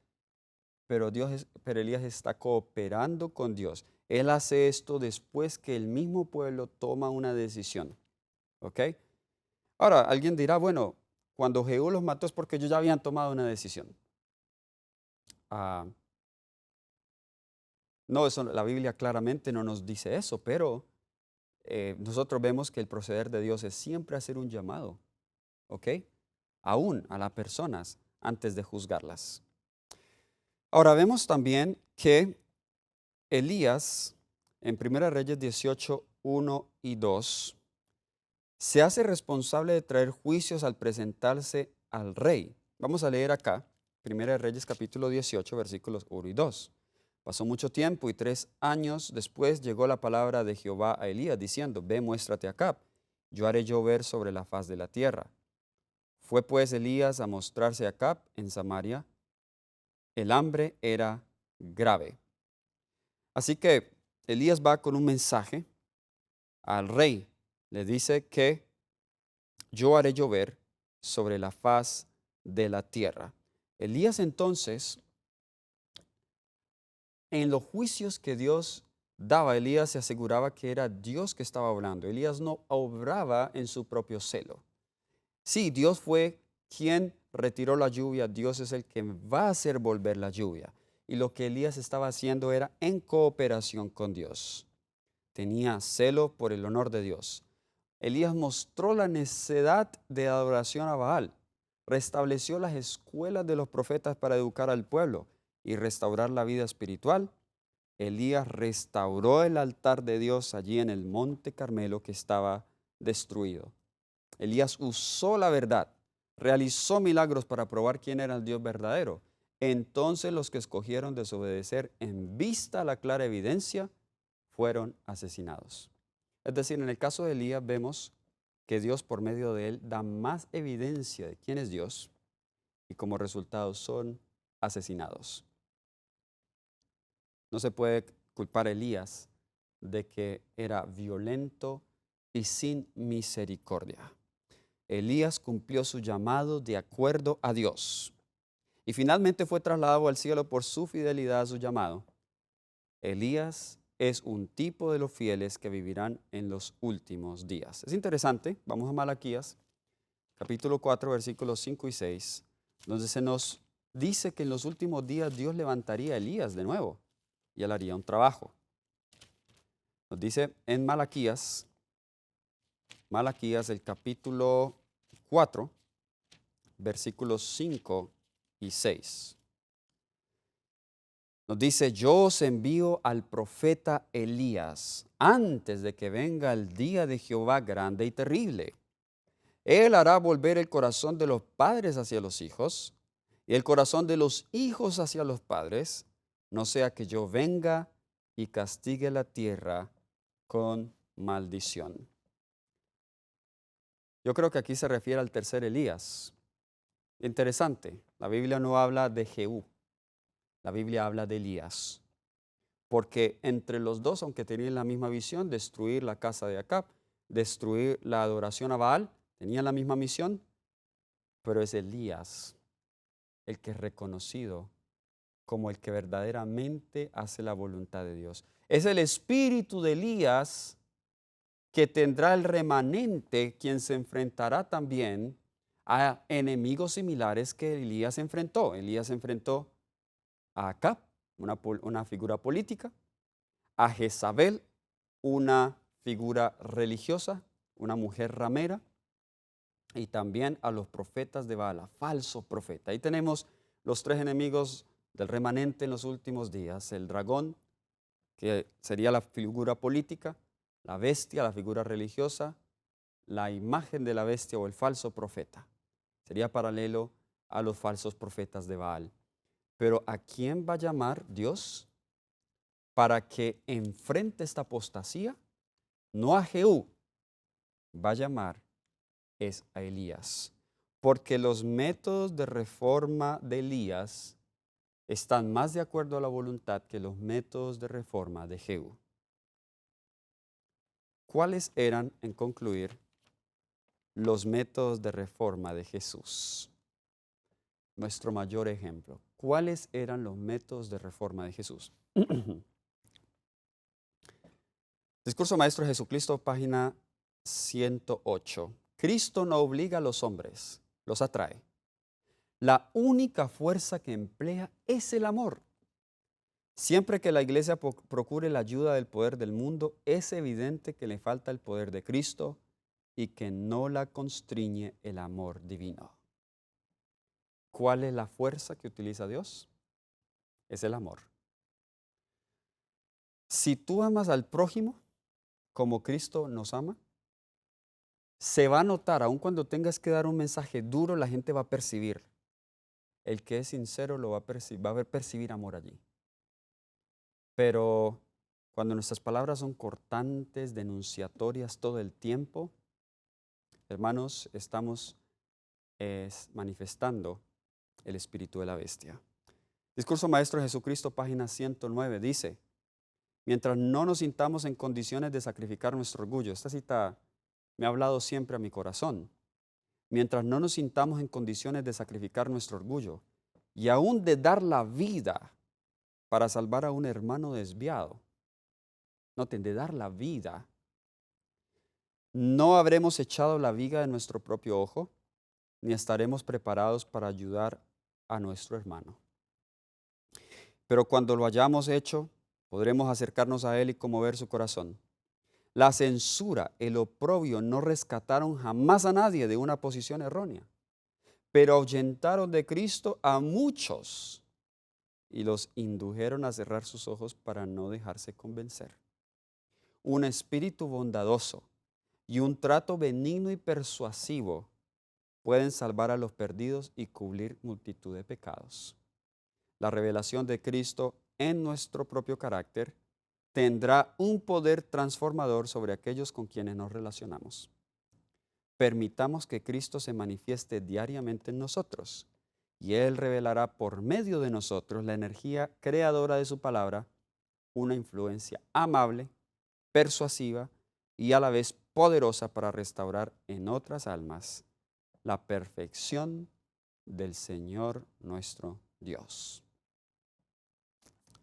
Pero Elías está cooperando con Dios. Él hace esto después que el mismo pueblo toma una decisión. ¿Ok? Ahora, alguien dirá, bueno, cuando Jehú los mató es porque ellos ya habían tomado una decisión. No, la Biblia claramente no nos dice eso, pero nosotros vemos que el proceder de Dios es siempre hacer un llamado, ¿ok? Aún a las personas antes de juzgarlas. Ahora vemos también que Elías, en 1 Reyes 18, 1 y 2, se hace responsable de traer juicios al presentarse al rey. Vamos a leer acá, 1 Reyes capítulo 18, versículos 1 y 2. Pasó mucho tiempo y 3 años después llegó la palabra de Jehová a Elías diciendo, ve, muéstrate a Acab, yo haré llover sobre la faz de la tierra. Fue pues Elías a mostrarse a Acab en Samaria. El hambre era grave. Así que Elías va con un mensaje al rey. Le dice que yo haré llover sobre la faz de la tierra. Elías entonces, en los juicios que Dios daba, Elías se aseguraba que era Dios que estaba hablando. Elías no obraba en su propio celo. Sí, Dios fue quien retiró la lluvia, Dios es el que va a hacer volver la lluvia. Y lo que Elías estaba haciendo era en cooperación con Dios. Tenía celo por el honor de Dios. Elías mostró la necesidad de adoración a Baal, restableció las escuelas de los profetas para educar al pueblo y restaurar la vida espiritual. Elías restauró el altar de Dios allí en el monte Carmelo que estaba destruido. Elías usó la verdad, realizó milagros para probar quién era el Dios verdadero. Entonces los que escogieron desobedecer en vista a la clara evidencia fueron asesinados. Es decir, en el caso de Elías vemos que Dios por medio de él da más evidencia de quién es Dios y como resultado son asesinados. No se puede culpar a Elías de que era violento y sin misericordia. Elías cumplió su llamado de acuerdo a Dios y finalmente fue trasladado al cielo por su fidelidad a su llamado. Elías es un tipo de los fieles que vivirán en los últimos días. Es interesante, vamos a Malaquías, capítulo 4, versículos 5 y 6, donde se nos dice que en los últimos días Dios levantaría a Elías de nuevo y él haría un trabajo. Nos dice en Malaquías el capítulo 4, versículos 5 y 6. Nos dice, yo os envío al profeta Elías antes de que venga el día de Jehová grande y terrible. Él hará volver el corazón de los padres hacia los hijos y el corazón de los hijos hacia los padres, no sea que yo venga y castigue la tierra con maldición. Yo creo que aquí se refiere al tercer Elías. Interesante, la Biblia no habla de Jehú, la Biblia habla de Elías. Porque entre los dos, aunque tenían la misma visión, destruir la casa de Acab, destruir la adoración a Baal, tenían la misma misión, pero es Elías el que es reconocido como el que verdaderamente hace la voluntad de Dios. Es el espíritu de Elías que tendrá el remanente, quien se enfrentará también a enemigos similares que Elías enfrentó. Elías enfrentó a Acab, una figura política, a Jezabel, una figura religiosa, una mujer ramera, y también a los profetas de Baal, falso profeta. Ahí tenemos los tres enemigos del remanente en los últimos días: el dragón, que sería la figura política; la bestia, la figura religiosa; la imagen de la bestia o el falso profeta. Sería paralelo a los falsos profetas de Baal. Pero ¿a quién va a llamar Dios para que enfrente esta apostasía? No a Jehú, va a llamar es a Elías, porque los métodos de reforma de Elías están más de acuerdo a la voluntad que los métodos de reforma de Jehú. ¿Cuáles eran, en concluir, los métodos de reforma de Jesús? Nuestro mayor ejemplo. ¿Cuáles eran los métodos de reforma de Jesús? Discurso Maestro de Jesucristo, página 108. Cristo no obliga a los hombres, los atrae. La única fuerza que emplea es el amor. Siempre que la iglesia procure la ayuda del poder del mundo, es evidente que le falta el poder de Cristo y que no la constriñe el amor divino. ¿Cuál es la fuerza que utiliza Dios? Es el amor. Si tú amas al prójimo como Cristo nos ama, se va a notar, aun cuando tengas que dar un mensaje duro, la gente va a percibir. El que es sincero lo va a percibir amor allí. Pero cuando nuestras palabras son cortantes, denunciatorias todo el tiempo, hermanos, estamos manifestando el espíritu de la bestia. Discurso Maestro de Jesucristo, página 109, dice: mientras no nos sintamos en condiciones de sacrificar nuestro orgullo. Esta cita me ha hablado siempre a mi corazón. Mientras no nos sintamos en condiciones de sacrificar nuestro orgullo y aún de dar la vida para salvar a un hermano desviado, noten, de dar la vida, no habremos echado la viga de nuestro propio ojo, ni estaremos preparados para ayudar a nuestro hermano. Pero cuando lo hayamos hecho, podremos acercarnos a él y conmover su corazón. La censura, el oprobio no rescataron jamás a nadie de una posición errónea, pero ahuyentaron de Cristo a muchos y los indujeron a cerrar sus ojos para no dejarse convencer. Un espíritu bondadoso y un trato benigno y persuasivo pueden salvar a los perdidos y cubrir multitud de pecados. La revelación de Cristo en nuestro propio carácter tendrá un poder transformador sobre aquellos con quienes nos relacionamos. Permitamos que Cristo se manifieste diariamente en nosotros y Él revelará por medio de nosotros la energía creadora de su palabra, una influencia amable, persuasiva y a la vez poderosa para restaurar en otras almas la perfección del Señor nuestro Dios.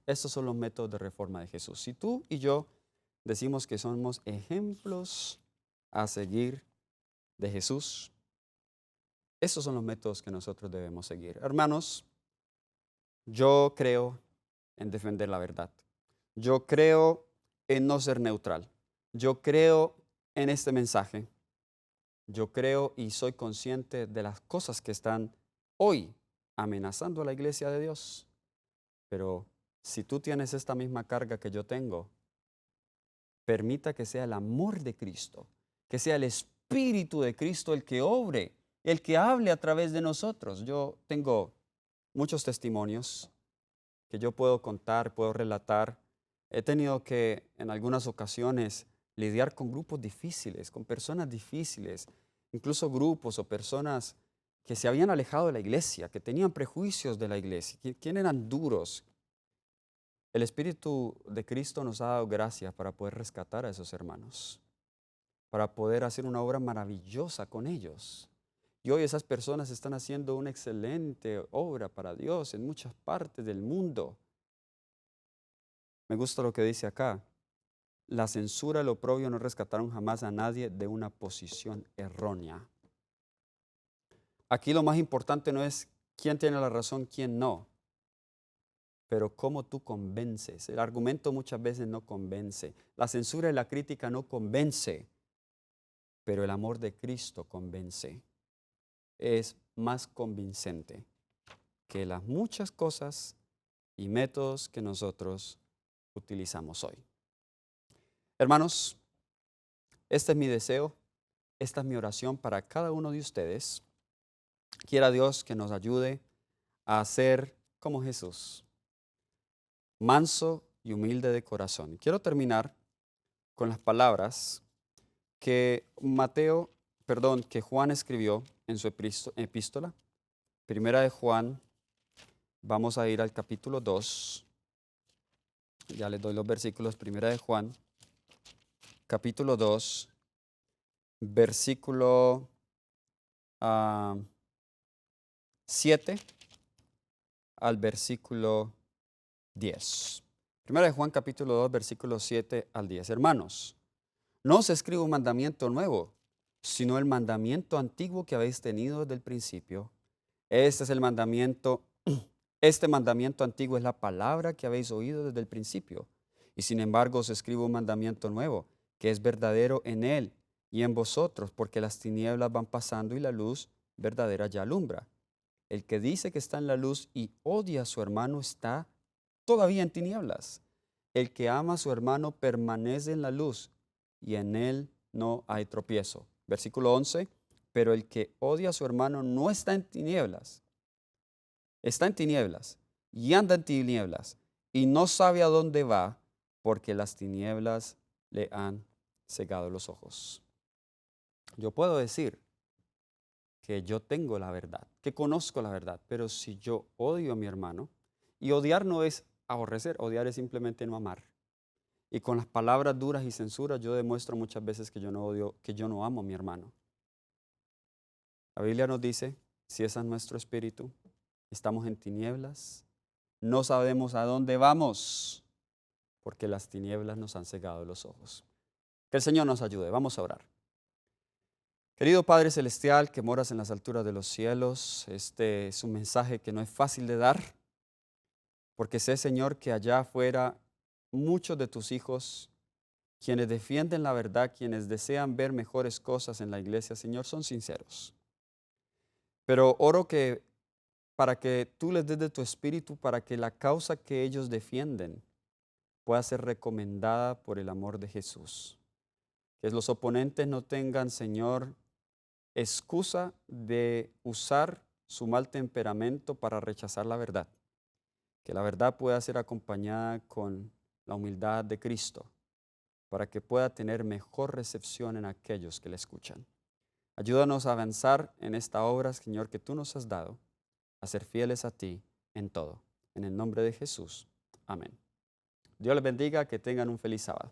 Estos son los métodos de reforma de Jesús. Si tú y yo decimos que somos ejemplos a seguir de Jesús, estos son los métodos que nosotros debemos seguir. Hermanos, yo creo en defender la verdad. Yo creo en no ser neutral. Yo creo en este mensaje. Yo creo y soy consciente de las cosas que están hoy amenazando a la iglesia de Dios. Pero si tú tienes esta misma carga que yo tengo, permita que sea el amor de Cristo, que sea el Espíritu de Cristo el que obre, el que hable a través de nosotros. Yo tengo muchos testimonios que yo puedo contar, puedo relatar. He tenido que en algunas ocasiones lidiar con grupos difíciles, con personas difíciles, incluso grupos o personas que se habían alejado de la iglesia, que tenían prejuicios de la iglesia, que eran duros. El Espíritu de Cristo nos ha dado gracia para poder rescatar a esos hermanos, para poder hacer una obra maravillosa con ellos. Y hoy esas personas están haciendo una excelente obra para Dios en muchas partes del mundo. Me gusta lo que dice acá. La censura y el oprobio no rescataron jamás a nadie de una posición errónea. Aquí lo más importante no es quién tiene la razón, quién no, pero cómo tú convences. El argumento muchas veces no convence. La censura y la crítica no convence, pero el amor de Cristo convence. Es más convincente que las muchas cosas y métodos que nosotros utilizamos hoy. Hermanos, este es mi deseo, esta es mi oración para cada uno de ustedes. Quiera Dios que nos ayude a ser como Jesús, manso y humilde de corazón. Quiero terminar con las palabras que Juan escribió en su epístola. Primera de Juan, vamos a ir al capítulo 2. Ya les doy los versículos. Primera de Juan, capítulo 2, versículo 7 al versículo 10. Primera de Juan, capítulo 2, versículo 7 al 10. Hermanos, no os escribo un mandamiento nuevo, sino el mandamiento antiguo que habéis tenido desde el principio. Este es el mandamiento. Este mandamiento antiguo es la palabra que habéis oído desde el principio. Y sin embargo os escribo un mandamiento nuevo, que es verdadero en él y en vosotros, porque las tinieblas van pasando y la luz verdadera ya alumbra. El que dice que está en la luz y odia a su hermano está todavía en tinieblas. El que ama a su hermano permanece en la luz y en él no hay tropiezo. Versículo 11, pero el que odia a su hermano no está en tinieblas y anda en tinieblas y no sabe a dónde va porque las tinieblas le han cegado los ojos. Yo puedo decir que yo tengo la verdad, que conozco la verdad, pero si yo odio a mi hermano, y odiar no es aborrecer, odiar es simplemente no amar. Y con las palabras duras y censuras yo demuestro muchas veces que yo no odio, que yo no amo a mi hermano. La Biblia nos dice, si ese es nuestro espíritu, estamos en tinieblas, no sabemos a dónde vamos, porque las tinieblas nos han cegado los ojos. Que el Señor nos ayude. Vamos a orar. Querido Padre Celestial, que moras en las alturas de los cielos, este es un mensaje que no es fácil de dar, porque sé, Señor, que allá afuera muchos de tus hijos, quienes defienden la verdad, quienes desean ver mejores cosas en la iglesia, Señor, son sinceros. Pero oro que para que tú les des de tu espíritu, para que la causa que ellos defienden pueda ser recomendada por el amor de Jesús. Que los oponentes no tengan, Señor, excusa de usar su mal temperamento para rechazar la verdad. Que la verdad pueda ser acompañada con la humildad de Cristo, para que pueda tener mejor recepción en aquellos que le escuchan. Ayúdanos a avanzar en esta obra, Señor, que tú nos has dado, a ser fieles a ti en todo. En el nombre de Jesús. Amén. Dios les bendiga, que tengan un feliz sábado.